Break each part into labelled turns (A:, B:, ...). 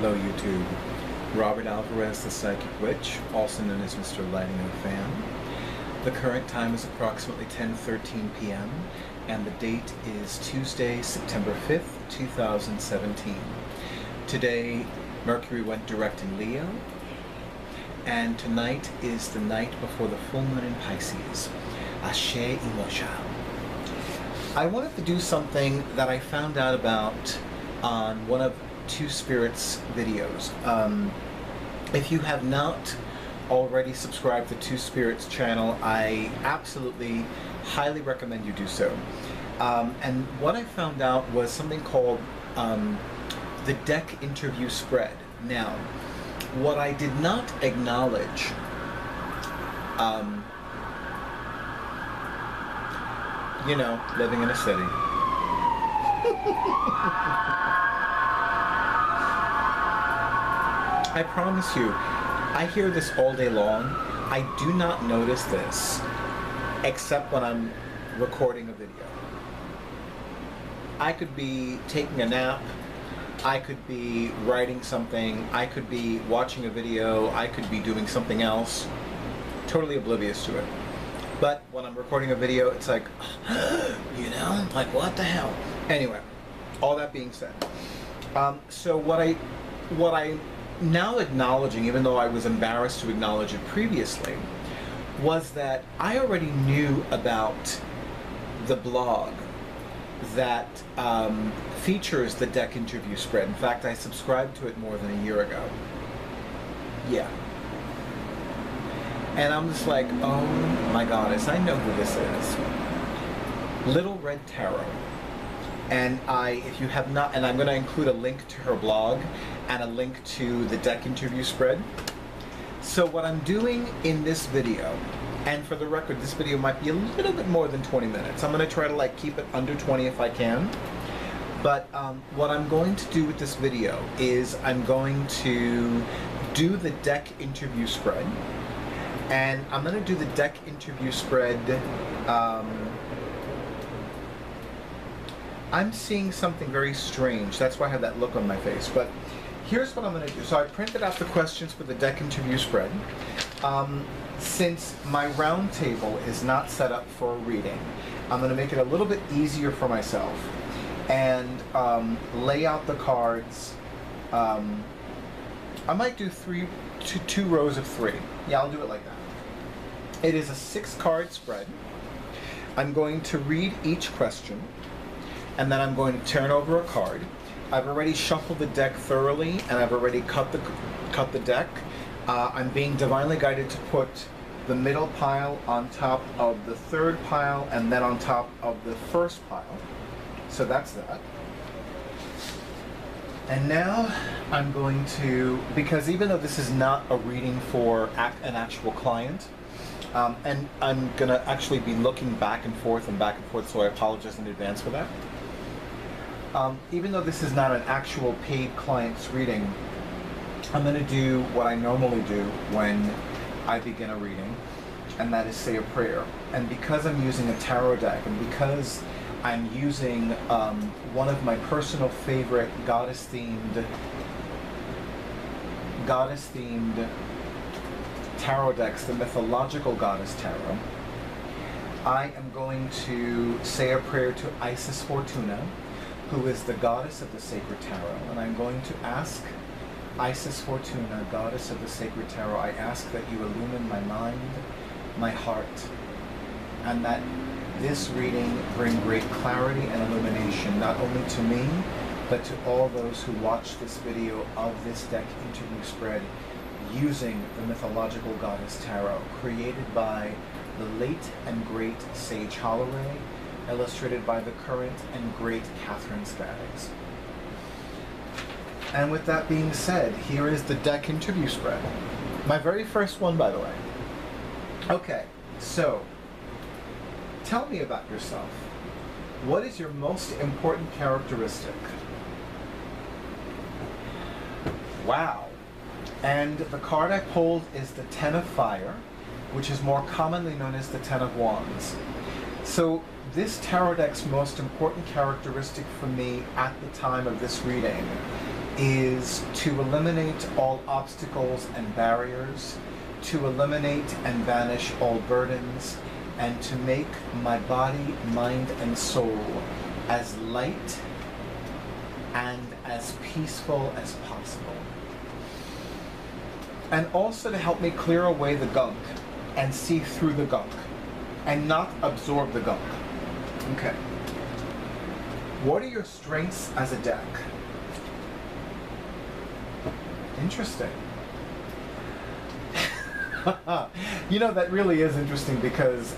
A: Hello YouTube. Robert Alvarez, the Psychic Witch, also known as Mr. Lighting of Fan. The current time is approximately 10:13 p.m. and the date is Tuesday, September 5th, 2017. Today, Mercury went direct in Leo, and tonight is the night before the full moon in Pisces. Ashe Imosha. I wanted to do something that I found out about on one of Two Spirits videos. If you have not already subscribed to Two Spirits channel, I absolutely highly recommend you do so. And what I found out was something called the deck interview spread. Now, what I did not acknowledge you know, living in a city. I promise you, I hear this all day long. I do not notice this except when I'm recording a video. I could be taking a nap, I could be writing something, I could be watching a video, I could be doing something else, totally oblivious to it. But when I'm recording a video, it's like, you know, like what the hell? Anyway, all that being said, so what I now acknowledging, even though I was embarrassed to acknowledge it previously, was that I already knew about the blog that features the deck interview spread. In fact, I subscribed to it more than a year ago. Yeah. And I'm just like, oh my goddess, I know who this is. Little Red Tarot. And if you have not, and I'm going to include a link to her blog and a link to the deck interview spread. So what I'm doing in this video, and for the record, this video might be a little bit more than 20 minutes. I'm going to try to keep it under 20 if I can. But what I'm going to do with this video is I'm going to do the deck interview spread. And I'm going to do the deck interview spread. I'm seeing something very strange. That's why I have that look on my face. But here's what I'm going to do. So I printed out the questions for the deck interview spread. Since my round table is not set up for a reading, I'm going to make it a little bit easier for myself and lay out the cards. I might do two rows of three. Yeah, I'll do it like that. It is a 6-card spread. I'm going to read each question, and then I'm going to turn over a card. I've already shuffled the deck thoroughly, and I've already cut the deck. I'm being divinely guided to put the middle pile on top of the third pile, and then on top of the first pile. So that's that. And now I'm going to, because even though this is not a reading for an actual client, and I'm going to actually be looking back and forth, so I apologize in advance for that. Even though this is not an actual paid client's reading, I'm going to do what I normally do when I begin a reading, and that is say a prayer. And because I'm using a tarot deck, and because I'm using one of my personal favorite goddess-themed tarot decks, the Mythological Goddess Tarot, I am going to say a prayer to Isis Fortuna, who is the goddess of the Sacred Tarot, and I'm going to ask Isis Fortuna, goddess of the Sacred Tarot, I ask that you illumine my mind, my heart, and that this reading bring great clarity and illumination, not only to me, but to all those who watch this video of this deck interview spread using the Mythological Goddess Tarot, created by the late and great Sage Holloway, illustrated by the current and great Katherine Skaggs. And with that being said, here is the deck interview spread. My very first one, by the way. Okay, so tell me about yourself. What is your most important characteristic? Wow. And the card I pulled is the Ten of Fire, which is more commonly known as the Ten of Wands. So this tarot deck's most important characteristic for me at the time of this reading is to eliminate all obstacles and barriers, to eliminate and banish all burdens, and to make my body, mind, and soul as light and as peaceful as possible. And also to help me clear away the gunk and see through the gunk and not absorb the gunk. Okay. What are your strengths as a deck? Interesting. You know, that really is interesting because,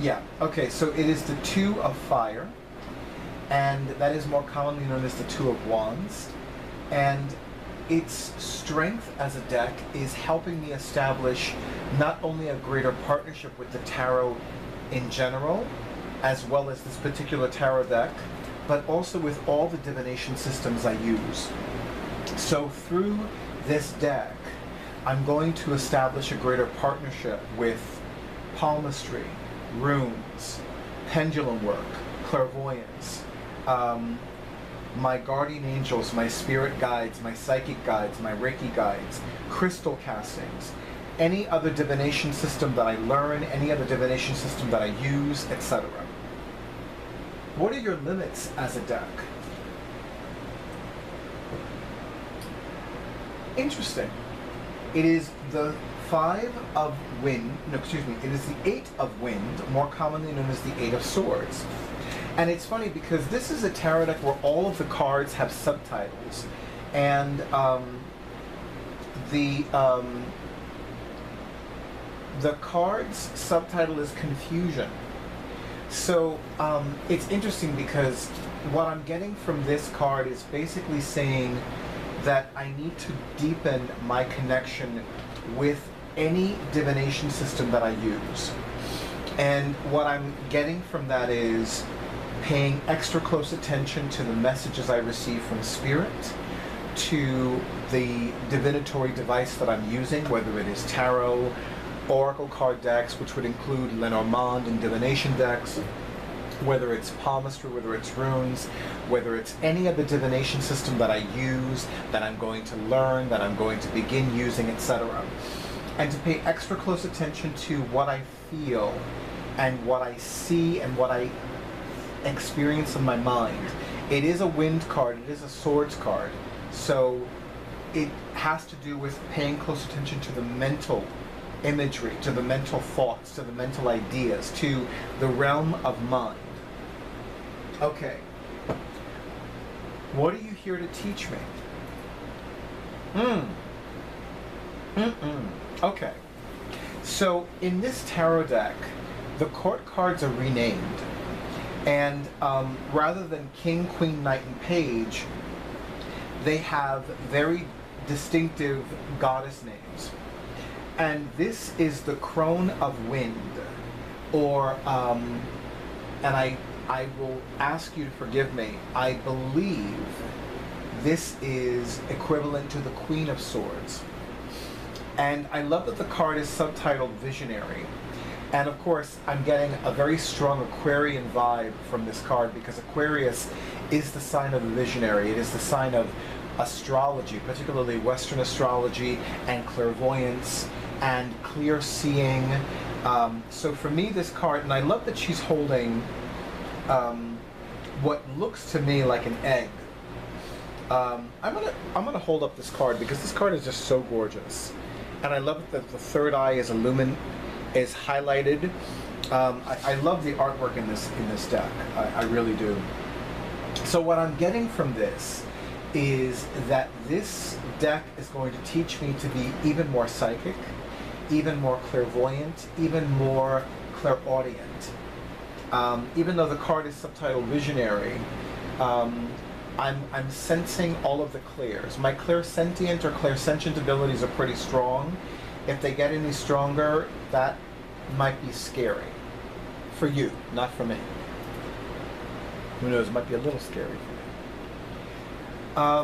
A: yeah, okay, so it is the Two of Fire, and that is more commonly known as the Two of Wands, and its strength as a deck is helping me establish not only a greater partnership with the tarot in general, as well as this particular tarot deck, but also with all the divination systems I use. So through this deck, I'm going to establish a greater partnership with palmistry, runes, pendulum work, clairvoyance, my guardian angels, my spirit guides, my psychic guides, my Reiki guides, crystal castings, any other divination system that I learn, any other divination system that I use, etc. What are your limits as a deck? Interesting. It is the Five of Wind, no, excuse me, it is the Eight of Wind, more commonly known as the Eight of Swords. And it's funny because this is a tarot deck where all of the cards have subtitles. And the card's subtitle is Confusion. So it's interesting because what I'm getting from this card is basically saying that I need to deepen my connection with any divination system that I use. And what I'm getting from that is paying extra close attention to the messages I receive from Spirit, to the divinatory device that I'm using, whether it is tarot, oracle card decks, which would include Lenormand and divination decks, whether it's palmistry, whether it's runes, whether it's any other divination system that I use, that I'm going to learn, that I'm going to begin using, etc. And to pay extra close attention to what I feel and what I see and what I experience in my mind. It is a wind card, it is a swords card, so it has to do with paying close attention to the mental imagery, to the mental thoughts, to the mental ideas, to the realm of mind. Okay. What are you here to teach me? Okay. So in this tarot deck, the court cards are renamed. And rather than King, Queen, Knight, and Page, they have very distinctive goddess names. And this is the Crone of Wind, or, and I will ask you to forgive me, I believe this is equivalent to the Queen of Swords. And I love that the card is subtitled Visionary. And of course, I'm getting a very strong Aquarian vibe from this card because Aquarius is the sign of the visionary. It is the sign of astrology, particularly Western astrology and clairvoyance and clear seeing. So for me, this card, and I love that she's holding what looks to me like an egg. I'm gonna hold up this card because this card is just so gorgeous, and I love that the third eye is is highlighted. I love the artwork in this deck. I really do. So what I'm getting from this is that this deck is going to teach me to be even more psychic, even more clairvoyant, even more clairaudient. Even though the card is subtitled Visionary, I'm sensing all of the clairs. My clairsentient or clairsentient abilities are pretty strong. If they get any stronger, that might be scary. For you, not for me. Who knows, it might be a little scary for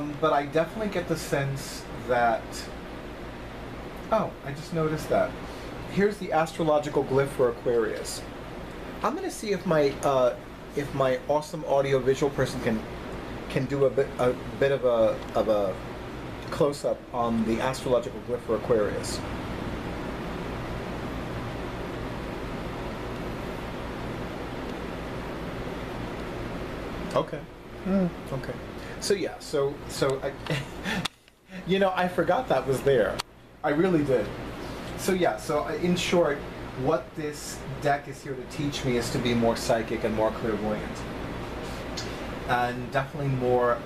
A: me. But I definitely get the sense that... Oh, I just noticed that. Here's the astrological glyph for Aquarius. I'm going to see if my awesome audio-visual person can can do a bit of a close-up on the astrological glyph for Aquarius. Okay. Okay. So yeah, so I, you know, I forgot that was there. I really did. So yeah, so in short, what this deck is here to teach me is to be more psychic and more clairvoyant. And definitely more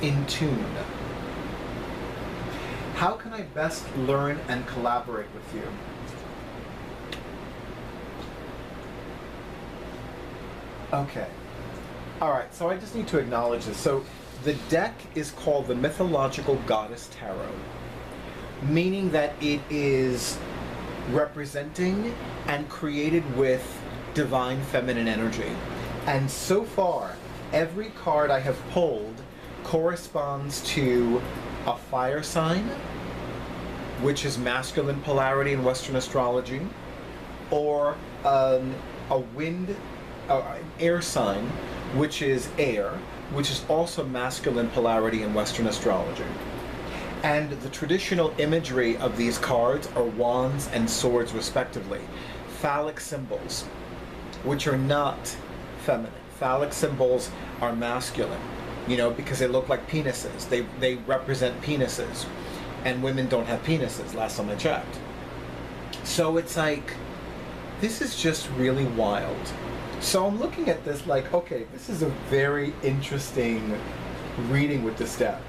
A: in tune. How can I best learn and collaborate with you? Okay. All right, so I just need to acknowledge this. So the deck is called the Mythological Goddess Tarot, meaning that it is representing and created with divine feminine energy. And so far, every card I have pulled corresponds to a fire sign, which is masculine polarity in Western astrology, or a wind, air sign, which is air, which is also masculine polarity in Western astrology. And the traditional imagery of these cards are wands and swords respectively. Phallic symbols, which are not feminine. Phallic symbols are masculine, you know, because they look like penises. They represent penises. And women don't have penises, last time I checked. So it's like, this is just really wild. So I'm looking at this like, okay, this is a very interesting reading with this deck.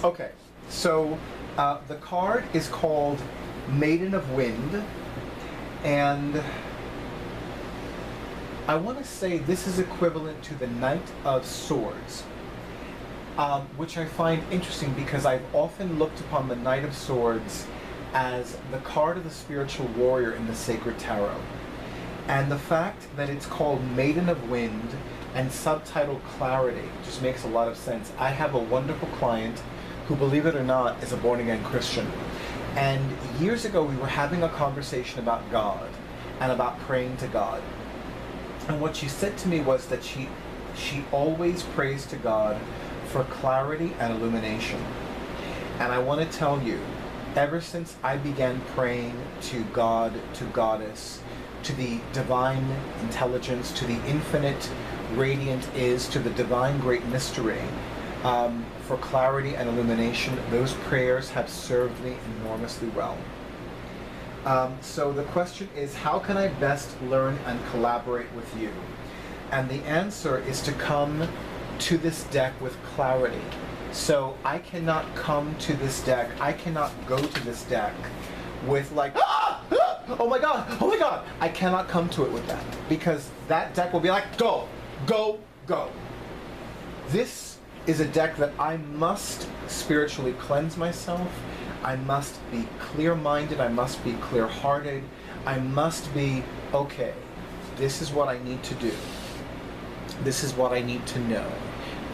A: Okay, so the card is called Maiden of Wind, and I want to say this is equivalent to the Knight of Swords, which I find interesting because I've often looked upon the Knight of Swords as the card of the spiritual warrior in the Sacred Tarot. And the fact that it's called Maiden of Wind and subtitled Clarity just makes a lot of sense. I have a wonderful client who, believe it or not, is a born-again Christian. And years ago we were having a conversation about God and about praying to God. And what she said to me was that she always prays to God for clarity and illumination. And I want to tell you, ever since I began praying to God, to Goddess, to the divine intelligence, to the infinite radiant is, to the divine great mystery, for clarity and illumination, those prayers have served me enormously well. So the question is, how can I best learn and collaborate with you? And the answer is to come to this deck with clarity. So I cannot come to this deck, I cannot go to this deck with like, oh my God, I cannot come to it with that, because that deck will be like, go, go, go. This is a deck that I must spiritually cleanse myself. I must be clear-minded, I must be clear-hearted, I must be, okay, this is what I need to do. This is what I need to know.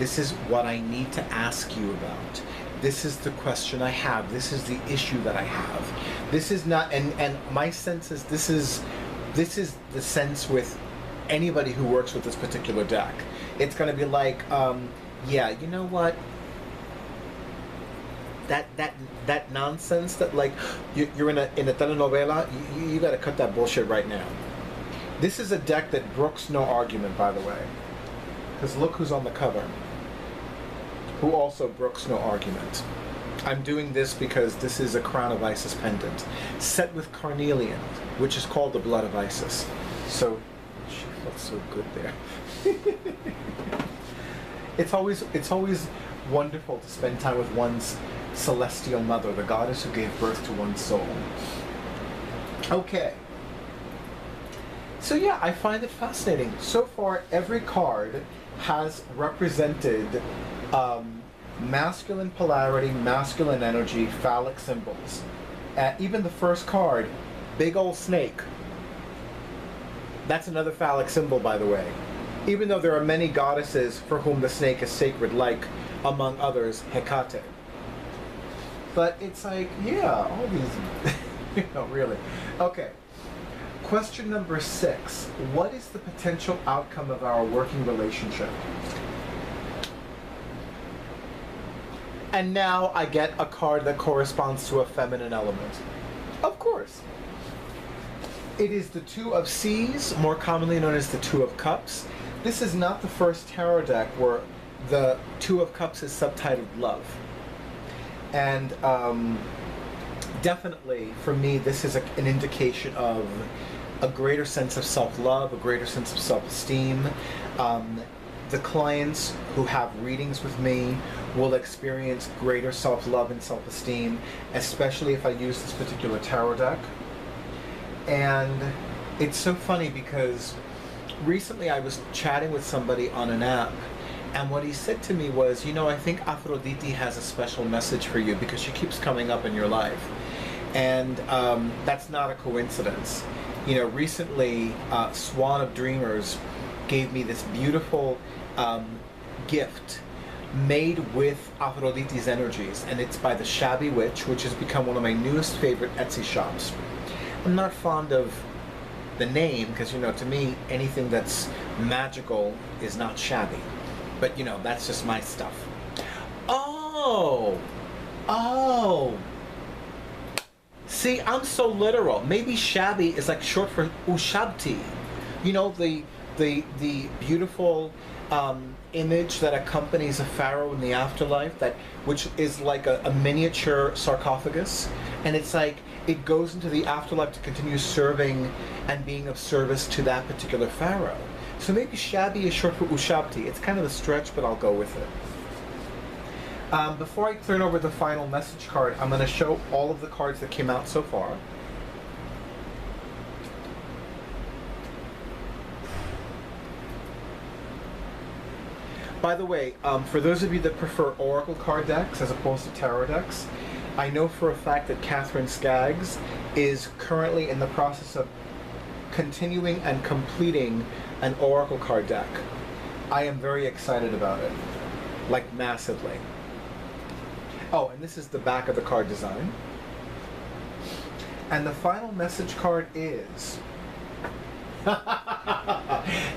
A: This is what I need to ask you about. This is the question I have. This is the issue that I have. This is not, and my sense is this is the sense with anybody who works with this particular deck. It's going to be like, yeah, you know what? That nonsense that like you're in a telenovela, you got to cut that bullshit right now. This is a deck that brooks no argument, by the way, because look who's on the cover, who also brooks no argument. I'm doing this because this is a Crown of Isis pendant set with carnelian, which is called the Blood of Isis. So she looks so good there. It's always wonderful to spend time with one's celestial mother, the goddess who gave birth to one's soul. Okay. So yeah, I find it fascinating. So far, every card has represented masculine polarity, masculine energy, phallic symbols. Even the first card, big old snake. That's another phallic symbol, by the way. Even though there are many goddesses for whom the snake is sacred, like, among others, Hecate. But it's like, yeah, all these, you know, really. Okay. Question number 6. What is the potential outcome of our working relationship? And now I get a card that corresponds to a feminine element. Of course. It is the Two of Seas, more commonly known as the Two of Cups. This is not the first tarot deck where the Two of Cups is subtitled Love. And definitely, for me, this is an indication of a greater sense of self-love, a greater sense of self-esteem. The clients who have readings with me will experience greater self-love and self-esteem, especially if I use this particular tarot deck. And it's so funny because recently I was chatting with somebody on an app, and what he said to me was, you know, I think Aphrodite has a special message for you because she keeps coming up in your life. And that's not a coincidence. You know, recently Swan of Dreamers gave me this beautiful gift made with Aphrodite's energies, and it's by the Shabby Witch, which has become one of my newest favorite Etsy shops. I'm not fond of the name because, you know, to me anything that's magical is not shabby, but you know, that's just my stuff. Oh, see, I'm so literal. Maybe shabby is like short for ushabti, you know, the beautiful image that accompanies a pharaoh in the afterlife, which is like a miniature sarcophagus, and it's like it goes into the afterlife to continue serving and being of service to that particular pharaoh. So maybe shabby is short for ushabti. It's kind of a stretch, but I'll go with it. Before I turn over the final message card, I'm going to show all of the cards that came out so far. By the way, for those of you that prefer oracle card decks as opposed to tarot decks, I know for a fact that Katherine Skaggs is currently in the process of continuing and completing an oracle card deck. I am very excited about it, like massively. Oh, and this is the back of the card design. And the final message card is...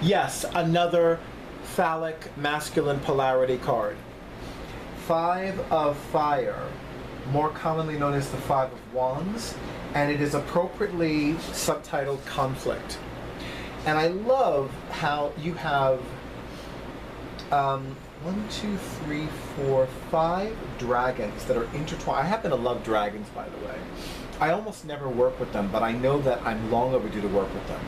A: yes, another phallic masculine polarity card. 5 of Fire, more commonly known as the 5 of Wands, and it is appropriately subtitled Conflict. And I love how you have 1, 2, 3, 4, 5 dragons that are intertwined. I happen to love dragons, by the way. I almost never work with them, but I know that I'm long overdue to work with them.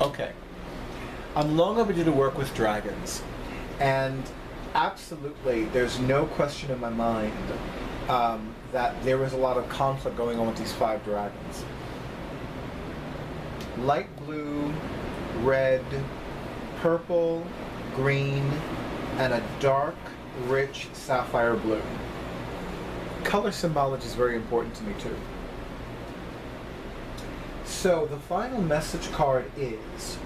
A: Okay, I'm long overdue to work with dragons, and absolutely there's no question in my mind that there is a lot of conflict going on with these 5 dragons. Light blue, red, purple, green, and a dark, rich sapphire blue. Color symbology is very important to me too. So the final message card is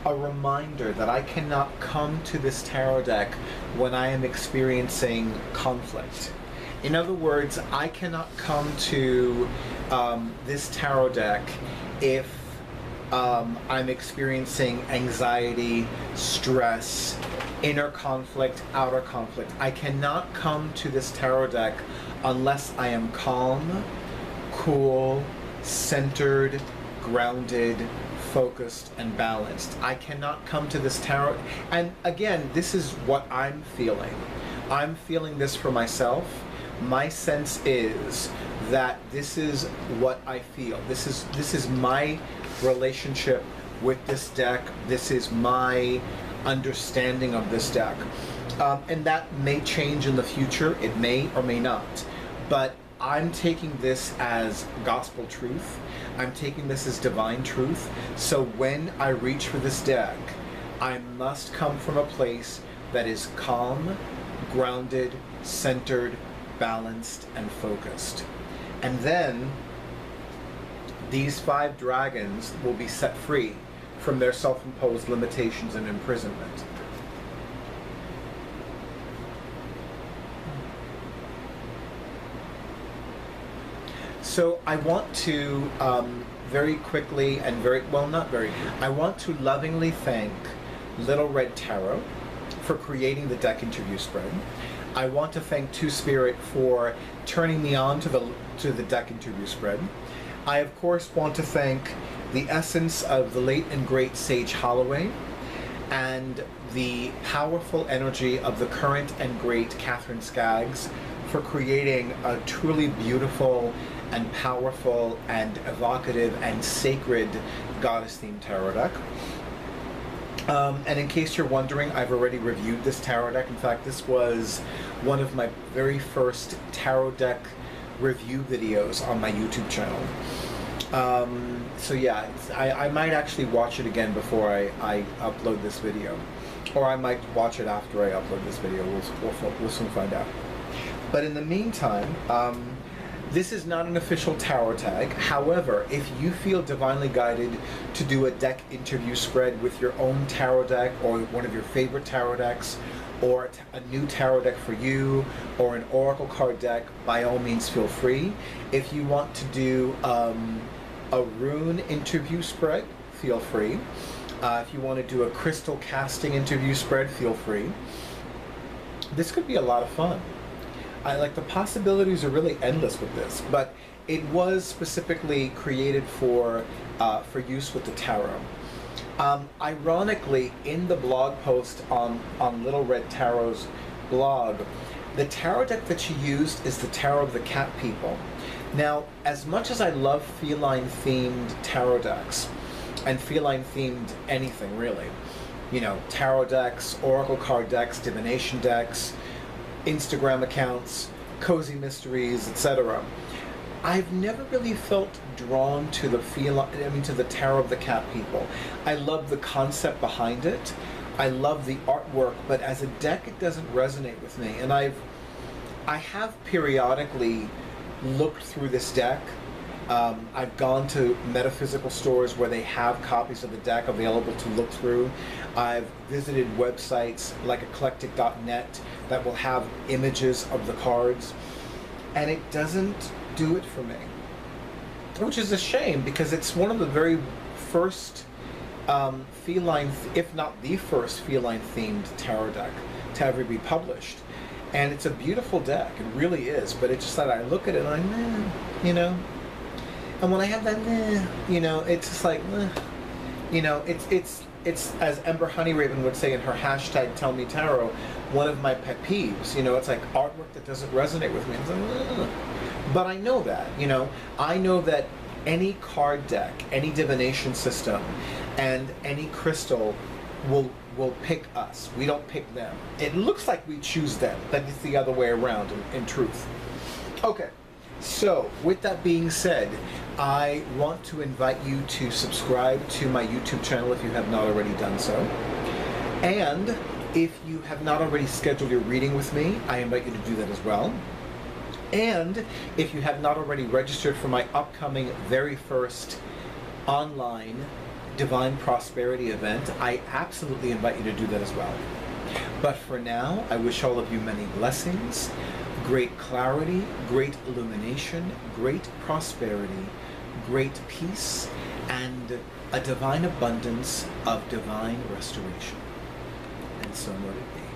A: a reminder that I cannot come to this tarot deck when I am experiencing conflict. In other words, I cannot come to this tarot deck if I'm experiencing anxiety, stress, inner conflict, outer conflict. I cannot come to this tarot deck unless I am calm, cool, centered, grounded, focused, and balanced. I cannot come to this tarot, and again, this is what I'm feeling. I'm feeling this for myself. My sense is that this is what I feel. This is my relationship with this deck. This is my understanding of this deck. And that may change in the future. It may or may not. But I'm taking this as gospel truth. I'm taking this as divine truth. So when I reach for this deck, I must come from a place that is calm, grounded, centered, balanced, and focused. And then these 5 dragons will be set free from their self-imposed limitations and imprisonment. So I want to very quickly and very, well, not very, I want to lovingly thank Little Red Tarot for creating the deck interview spread. I want to thank Two Spirit for turning me on to the deck interview spread. I, of course, want to thank the essence of the late and great Sage Holloway and the powerful energy of the current and great Katherine Skaggs for creating a truly beautiful and powerful and evocative and sacred goddess-themed tarot deck. And in case you're wondering, I've already reviewed this tarot deck. In fact, this was one of my very first tarot deck review videos on my YouTube channel. So yeah, I might actually watch it again before I upload this video. Or I might watch it after I upload this video. We'll soon find out. But in the meantime, this is not an official tarot tag. However, if you feel divinely guided to do a deck interview spread with your own tarot deck or one of your favorite tarot decks, or a new tarot deck for you, or an oracle card deck, by all means feel free. If you want to do a rune interview spread, feel free. If you want to do a crystal casting interview spread, feel free. This could be a lot of fun. The possibilities are really endless with this, but it was specifically created for use with the tarot. Ironically, in the blog post on Little Red Tarot's blog, the tarot deck that she used is the Tarot of the Cat People. Now, as much as I love feline-themed tarot decks, and feline-themed anything really, you know, tarot decks, oracle card decks, divination decks, Instagram accounts, cozy mysteries, etc. I've never really felt drawn to the to the Tarot of the Cat People. I love the concept behind it. I love the artwork, but as a deck, it doesn't resonate with me. And I have periodically looked through this deck. I've gone to metaphysical stores where they have copies of the deck available to look through. I've visited websites like eclectic.net that will have images of the cards, and it doesed do it for me, which is a shame because it's one of the very first feline, if not the first feline-themed tarot deck to ever be published. And it's a beautiful deck, it really is, but it's just that I look at it and I'm, you know, and when I have that, you know, it's just like, you know, it's as Ember Honeyraven would say in her hashtag Tell Me Tarot, one of my pet peeves. You know, it's like artwork that doesn't resonate with me. It's like, but I know that, you know, I know that any card deck, any divination system, and any crystal will pick us. We don't pick them. It looks like we choose them, but it's the other way around in truth. Okay. So, with that being said, I want to invite you to subscribe to my YouTube channel if you have not already done so. And if you have not already scheduled your reading with me, I invite you to do that as well. And if you have not already registered for my upcoming very first online Divine Prosperity event, I absolutely invite you to do that as well. But for now, I wish all of you many blessings, great clarity, great illumination, great prosperity, great peace, and a divine abundance of divine restoration. And so let it be.